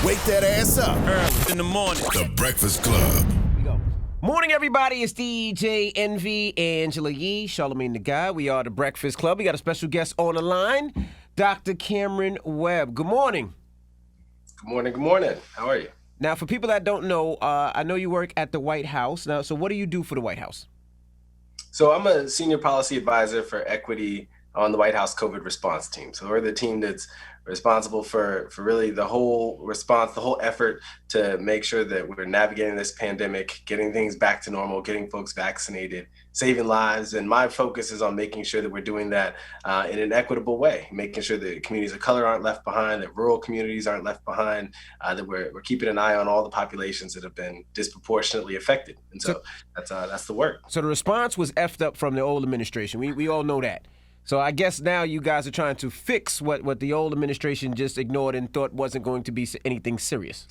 Wake that ass up. Early in the morning. The Breakfast Club. We go. Morning, everybody. It's DJ Envy, Angela Yee, Charlamagne the Guy. We are the Breakfast Club. We got a special guest on the line, Dr. Cameron Webb. Good morning. Good morning. Good morning. How are you? Now, for people that don't know, I know you work at the White House. Now, so what do you do for the White House? So I'm a senior policy advisor for equity on the White House COVID response team. So we're the team that's responsible for really the whole response, the whole effort to make sure that we're navigating this pandemic, getting things back to normal, getting folks vaccinated, saving lives. And my focus is on making sure that we're doing that in an equitable way, making sure that communities of color aren't left behind, that rural communities aren't left behind, that we're keeping an eye on all the populations that have been disproportionately affected. And so that's the work. So the response was effed up from the old administration. We all know that. So I guess now you guys are trying to fix what the old administration just ignored and thought wasn't going to be anything serious.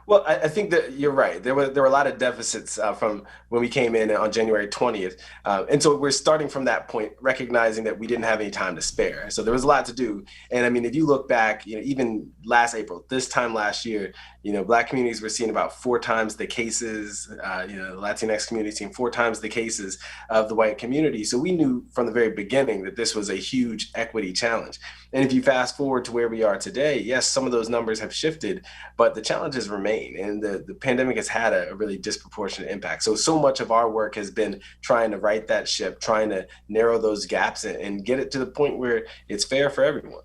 Well, I think that you're right. There were a lot of deficits from when we came in on January 20th. And so we're starting from that point, recognizing that we didn't have any time to spare. So there was a lot to do. And I mean, if you look back, even last April, this time last year, Black communities were seeing about 4 times the cases, the Latinx community seeing 4 times the cases of the white community. So we knew from the very beginning that this was a huge equity challenge. And if you fast forward to where we are today, yes, some of those numbers have shifted, but the challenges remain. And the pandemic has had a really disproportionate impact. So much of our work has been trying to right that ship, trying to narrow those gaps and get it to the point where it's fair for everyone.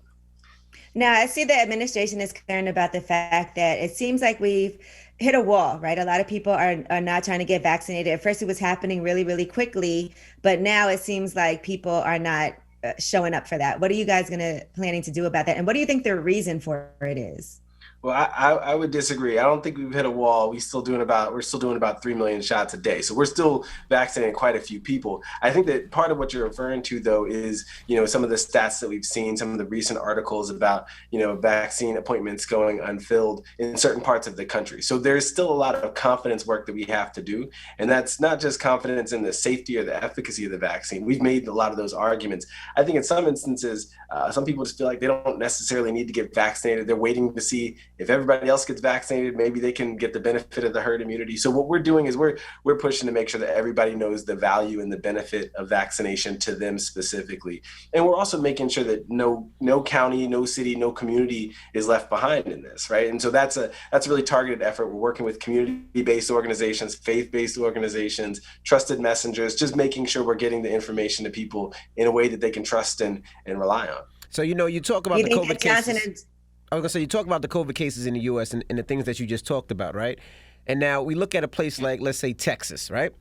Now, I see the administration is concerned about the fact that it seems like we've hit a wall, right? A lot of people are not trying to get vaccinated. At first, it was happening really, really quickly, but now it seems like people are not showing up for that. What are you guys planning to do about that? And what do you think the reason for it is? Well, I would disagree. I don't think we've hit a wall. We're still doing about 3 million shots a day. So we're still vaccinating quite a few people. I think that part of what you're referring to, though, is, some of the stats that we've seen, some of the recent articles about, vaccine appointments going unfilled in certain parts of the country. So there's still a lot of confidence work that we have to do. And that's not just confidence in the safety or the efficacy of the vaccine. We've made a lot of those arguments. I think in some instances, some people just feel like they don't necessarily need to get vaccinated. They're waiting to see if everybody else gets vaccinated, maybe they can get the benefit of the herd immunity. So what we're doing is we're pushing to make sure that everybody knows the value and the benefit of vaccination to them specifically. And we're also making sure that no county, no city, no community is left behind in this, right? And so that's a really targeted effort. We're working with community-based organizations, faith-based organizations, trusted messengers, just making sure we're getting the information to people in a way that they can trust and rely on. So, you talk about the COVID cases. I was going to say, you talk about the COVID cases in the U.S. and the things that you just talked about, right? And now we look at a place like, let's say, Texas, right?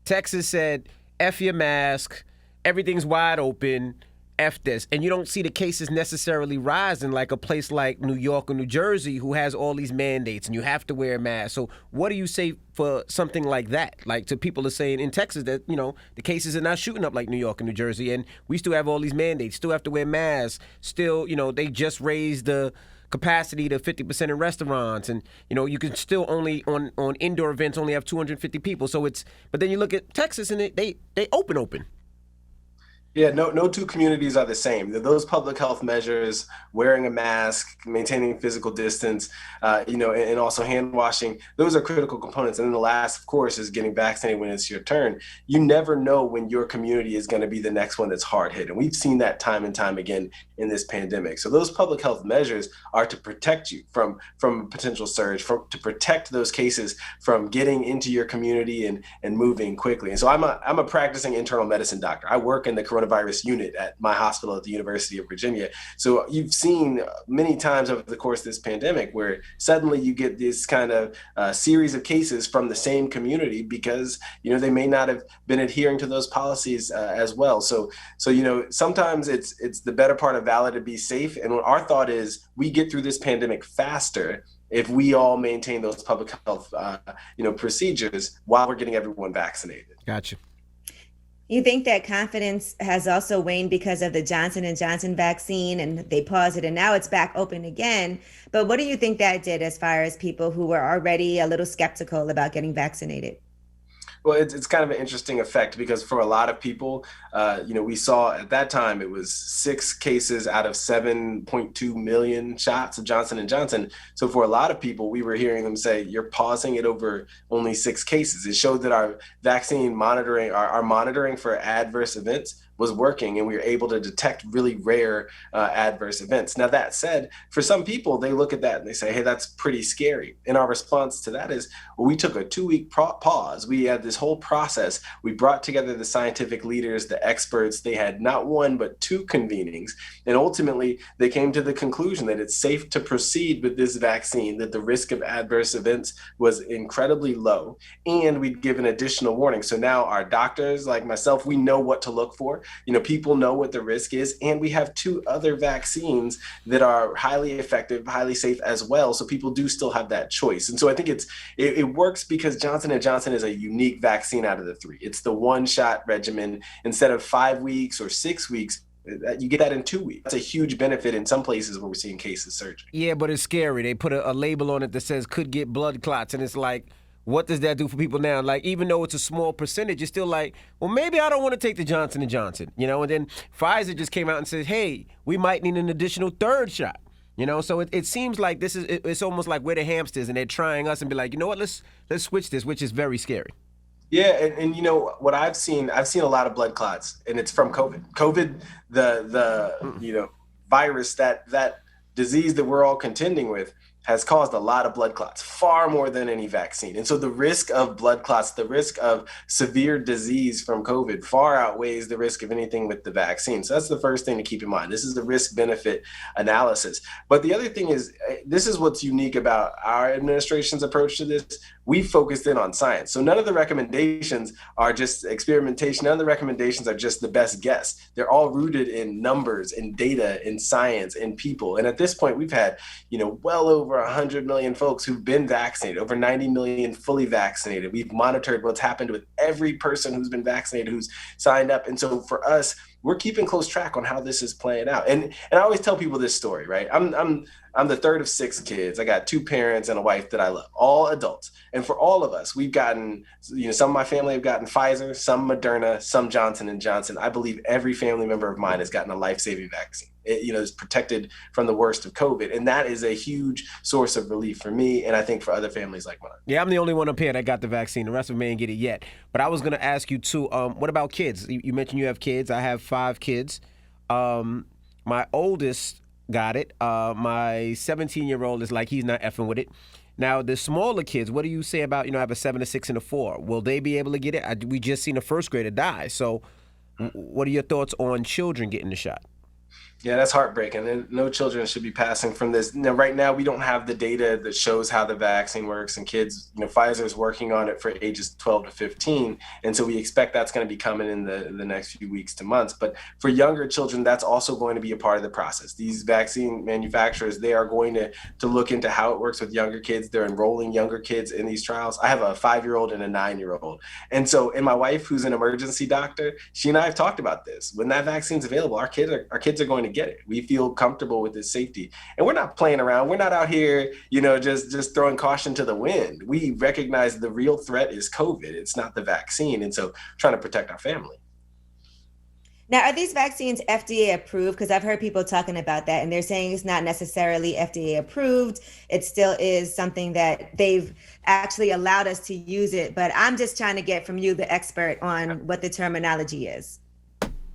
Texas said, F your mask, everything's wide open, F this. And you don't see the cases necessarily rising like a place like New York or New Jersey who has all these mandates and you have to wear a mask. So what do you say for something like that? Like to people are saying in Texas that, the cases are not shooting up like New York and New Jersey and we still have all these mandates, still have to wear masks, still, they just raised the capacity to 50% in restaurants and, you can still only on indoor events only have 250 people. So but then you look at Texas and they open. Yeah, no 2 communities are the same. Those public health measures, wearing a mask, maintaining physical distance, and also hand washing, those are critical components. And then the last, of course, is getting vaccinated when it's your turn. You never know when your community is going to be the next one that's hard hit. And we've seen that time and time again in this pandemic. So those public health measures are to protect you from potential surge, to protect those cases from getting into your community and moving quickly. And so I'm a practicing internal medicine doctor. I work in the coronavirus unit at my hospital at the University of Virginia. So you've seen many times over the course of this pandemic where suddenly you get this kind of series of cases from the same community because, they may not have been adhering to those policies as well. So sometimes it's the better part of valid to be safe. And our thought is we get through this pandemic faster if we all maintain those public health, procedures while we're getting everyone vaccinated. Gotcha. You think that confidence has also waned because of the Johnson & Johnson vaccine and they paused it and now it's back open again. But what do you think that did as far as people who were already a little skeptical about getting vaccinated? Well, it's kind of an interesting effect because for a lot of people, we saw at that time it was 6 cases out of 7.2 million shots of Johnson and Johnson. So for a lot of people, we were hearing them say, "You're pausing it over only 6 cases." It showed that our vaccine monitoring, our monitoring for adverse events was working, and we were able to detect really rare adverse events. Now, that said, for some people, they look at that and they say, "Hey, that's pretty scary." And our response to that is, well, we took a 2-week pause. We had this whole process. We brought together the scientific leaders, the experts. They had not 1, but 2 convenings. And ultimately, they came to the conclusion that it's safe to proceed with this vaccine, that the risk of adverse events was incredibly low. And we'd given additional warning. So now our doctors, like myself, we know what to look for. People know what the risk is, and we have 2 other vaccines that are highly effective, highly safe as well. So people do still have that choice. And so I think it works because Johnson & Johnson is a unique vaccine out of the 3. It's the 1-shot regimen. Instead of 5 weeks or 6 weeks, you get that in 2 weeks. That's a huge benefit in some places where we're seeing cases surging. Yeah, but it's scary. They put a label on it that says could get blood clots, and it's like, what does that do for people now? Like, even though it's a small percentage, it's still like, well, maybe I don't want to take the Johnson & Johnson, And then Pfizer just came out and said, hey, we might need an additional 3rd shot, So it seems like it's almost like we're the hamsters, and they're trying us and be like, you know what, let's switch this, which is very scary. Yeah, and what I've seen a lot of blood clots, and it's from COVID. COVID, the virus, that disease that we're all contending with, has caused a lot of blood clots, far more than any vaccine. And so the risk of blood clots, the risk of severe disease from COVID far outweighs the risk of anything with the vaccine. So that's the first thing to keep in mind. This is the risk-benefit analysis. But the other thing is, this is what's unique about our administration's approach to this. We focused in on science. So none of the recommendations are just experimentation. None of the recommendations are just the best guess. They're all rooted in numbers, in data, in science, in people. And at this point, we've had, well over 100 million folks who've been vaccinated, over 90 million fully vaccinated. We've monitored what's happened with every person who's been vaccinated, who's signed up. And so for us, we're keeping close track on how this is playing out. And I always tell people this story, right? I'm the 3rd of 6 kids. I got 2 parents and a wife that I love, all adults. And for all of us, we've gotten, some of my family have gotten Pfizer, some Moderna, some Johnson & Johnson. I believe every family member of mine has gotten a life-saving vaccine. Is protected from the worst of COVID. And that is a huge source of relief for me, and I think for other families like mine. Yeah, I'm the only one up here that got the vaccine. The rest of them ain't get it yet. But I was going to ask you, too, what about kids? You mentioned you have kids. I have 5 kids. My oldest got it. My 17-year-old is like, he's not effing with it. Now, the smaller kids, what do you say about, I have a 7, a 6, and a 4. Will they be able to get it? We just seen a first grader die. So what are your thoughts on children getting the shot? Yeah, that's heartbreaking. And no children should be passing from this. Right now, we don't have the data that shows how the vaccine works. And kids, Pfizer is working on it for ages 12 to 15. And so we expect that's going to be coming in the next few weeks to months. But for younger children, that's also going to be a part of the process. These vaccine manufacturers, they are going to look into how it works with younger kids. They're enrolling younger kids in these trials. I have a 5-year-old and a 9-year-old. And my wife, who's an emergency doctor, she and I have talked about this. When that vaccine's available, our kids are going to get it. We feel comfortable with its safety, and we're not playing around. We're not out here, just throwing caution to the wind. We recognize the real threat is COVID. It's not the vaccine, and so trying to protect our family. Now, are these vaccines FDA approved? Because I've heard people talking about that, and they're saying it's not necessarily FDA approved. It still is something that they've actually allowed us to use it. But I'm just trying to get from you, the expert, on what the terminology is.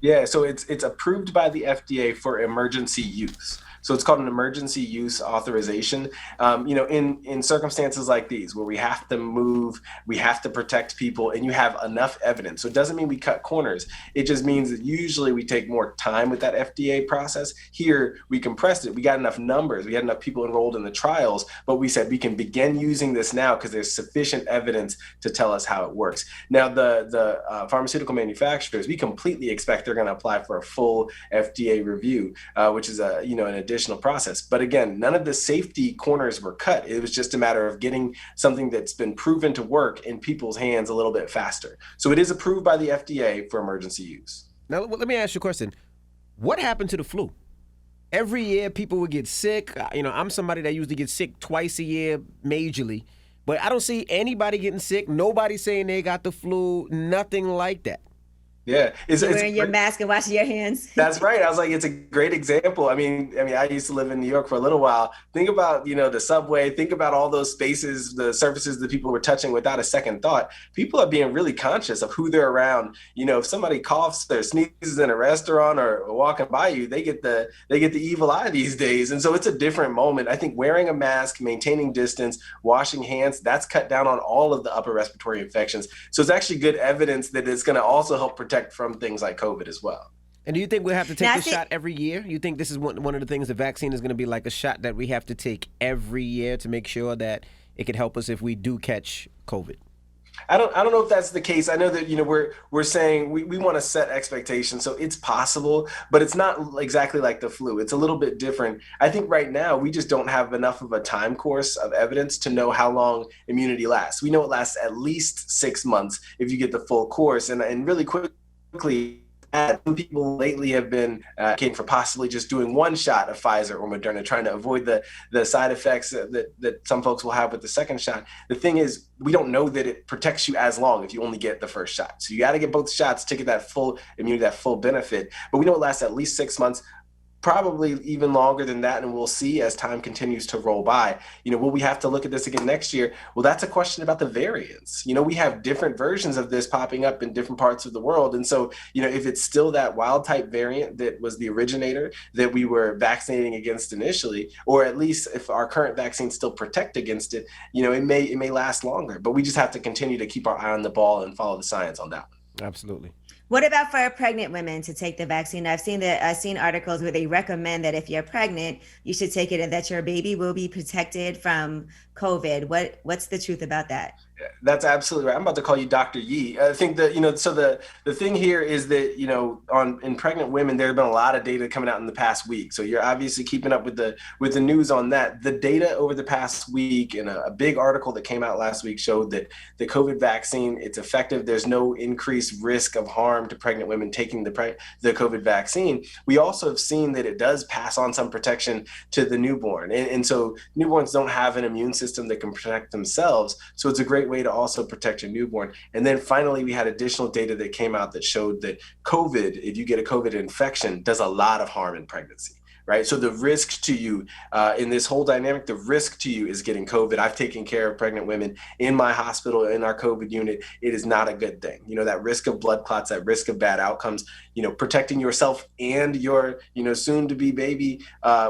Yeah, so it's approved by the FDA for emergency use. So it's called an emergency use authorization. In circumstances like these where we have to move, we have to protect people, and you have enough evidence. So it doesn't mean we cut corners. It just means that usually we take more time with that FDA process. Here, we compressed it. We got enough numbers. We had enough people enrolled in the trials, but we said we can begin using this now because there's sufficient evidence to tell us how it works. Now, the pharmaceutical manufacturers, we completely expect they're going to apply for a full FDA review, which is an additional process. But again, none of the safety corners were cut. It was just a matter of getting something that's been proven to work in people's hands a little bit faster. So it is approved by the FDA for emergency use. Now, let me ask you a question. What happened to the flu? Every year people would get sick. I'm somebody that usually gets sick twice a year majorly. But I don't see anybody getting sick. Nobody saying they got the flu. Nothing like that. Yeah, it's wearing your mask and washing your hands. That's right. I was like, it's a great example. I mean, I used to live in New York for a little while. Think about, the subway. Think about all those spaces, the surfaces that people were touching without a second thought. People are being really conscious of who they're around. If somebody coughs or sneezes in a restaurant or walking by you, they get the evil eye these days. And so it's a different moment. I think wearing a mask, maintaining distance, washing hands, that's cut down on all of the upper respiratory infections. So it's actually good evidence that it's going to also help protect from things like COVID as well. And do you think we'll have to take this shot every year? You think this is one of the things, the vaccine is going to be like a shot that we have to take every year to make sure that it can help us if we do catch COVID? I don't know if that's the case. I know that, we're saying we want to set expectations. So it's possible, but it's not exactly like the flu. It's a little bit different. I think right now we just don't have enough of a time course of evidence to know how long immunity lasts. We know it lasts at least 6 months if you get the full course. And really quickly, some people lately have been advocating for possibly just doing one shot of Pfizer or Moderna, trying to avoid the side effects that some folks will have with the second shot. The thing is, we don't know that it protects you as long if you only get the first shot. So you got to get both shots to get that full immunity, that full benefit. But we know it lasts at least 6 months. Probably even longer than that, and we'll see as time continues to roll by. Will we have to look at this again next year? Well, that's a question about the variants. We have different versions of this popping up in different parts of the world. And so, if it's still that wild type variant that was the originator that we were vaccinating against initially, or at least if our current vaccines still protect against it, it may last longer. But we just have to continue to keep our eye on the ball and follow the science on that one. Absolutely. What about for pregnant women to take the vaccine? I've seen articles where they recommend that if you're pregnant, you should take it and that your baby will be protected from COVID. What's the truth about that? That's absolutely right. I'm about to call you Dr. Yee. I think that, so the thing here is that, in pregnant women, there have been a lot of data coming out in the past week. So you're obviously keeping up with the news on that. The data over the past week and a big article that came out last week showed that the COVID vaccine, it's effective. There's no increased risk of harm to pregnant women taking the COVID vaccine. We also have seen that it does pass on some protection to the newborn. And so newborns don't have an immune system that can protect themselves. So it's a great way to also protect your newborn. And then finally, we had additional data that came out that showed that COVID, if you get a COVID infection, does a lot of harm in pregnancy. Right. So the risk to you in this whole dynamic, the risk to you is getting COVID. I've taken care of pregnant women in my hospital, in our COVID unit. It is not a good thing. That risk of blood clots, that risk of bad outcomes, protecting yourself and your, soon to be baby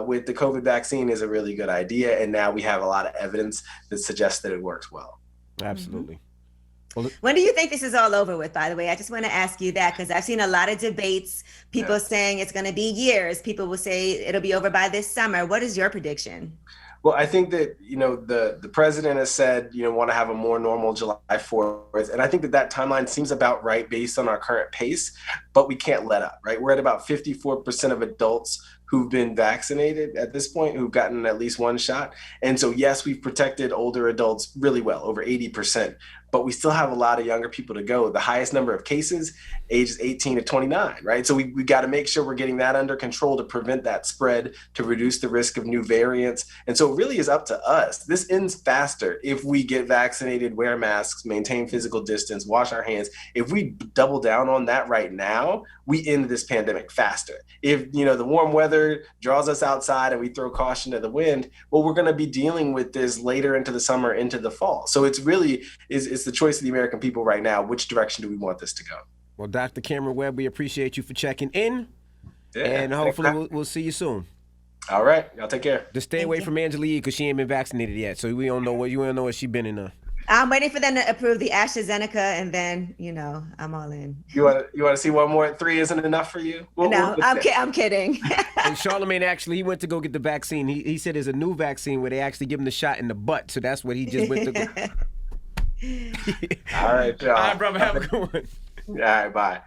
with the COVID vaccine is a really good idea. And now we have a lot of evidence that suggests that it works well. Absolutely. Mm-hmm. When do you think this is all over with, by the way? I just want to ask you that because I've seen a lot of debates, people saying it's going to be years. People will say it'll be over by this summer. What is your prediction? Well, I think that, the president has said, want to have a more normal July 4th. And I think that timeline seems about right based on our current pace, but we can't let up, right? We're at about 54% of adults who've been vaccinated at this point, who've gotten at least one shot. And so, yes, we've protected older adults really well, over 80%, but we still have a lot of younger people to go. The highest number of cases, ages 18 to 29, right? So we got to make sure we're getting that under control to prevent that spread, to reduce the risk of new variants. And so it really is up to us. This ends faster if we get vaccinated, wear masks, maintain physical distance, wash our hands. If we double down on that right now, we end this pandemic faster. If, the warm weather draws us outside and we throw caution to the wind, well, we're going to be dealing with this later into the summer, into the fall. So it's really, it's the choice of the American people right now. Which direction do we want this to go? Well, Dr. Cameron Webb, we appreciate you for checking in. Yeah, and hopefully we'll see you soon. All right. Y'all take care. Just stay away from Angela Yee because she ain't been vaccinated yet. So we don't know what she been in. I'm waiting for them to approve the AstraZeneca, and then I'm all in. You want to see one more? 3 isn't enough for you? I'm kidding. And Charlamagne actually, he went to go get the vaccine. He said there's a new vaccine where they actually give him the shot in the butt. So that's what he just went to go. All right, y'all. All right, brother. Have a good one. All right, bye.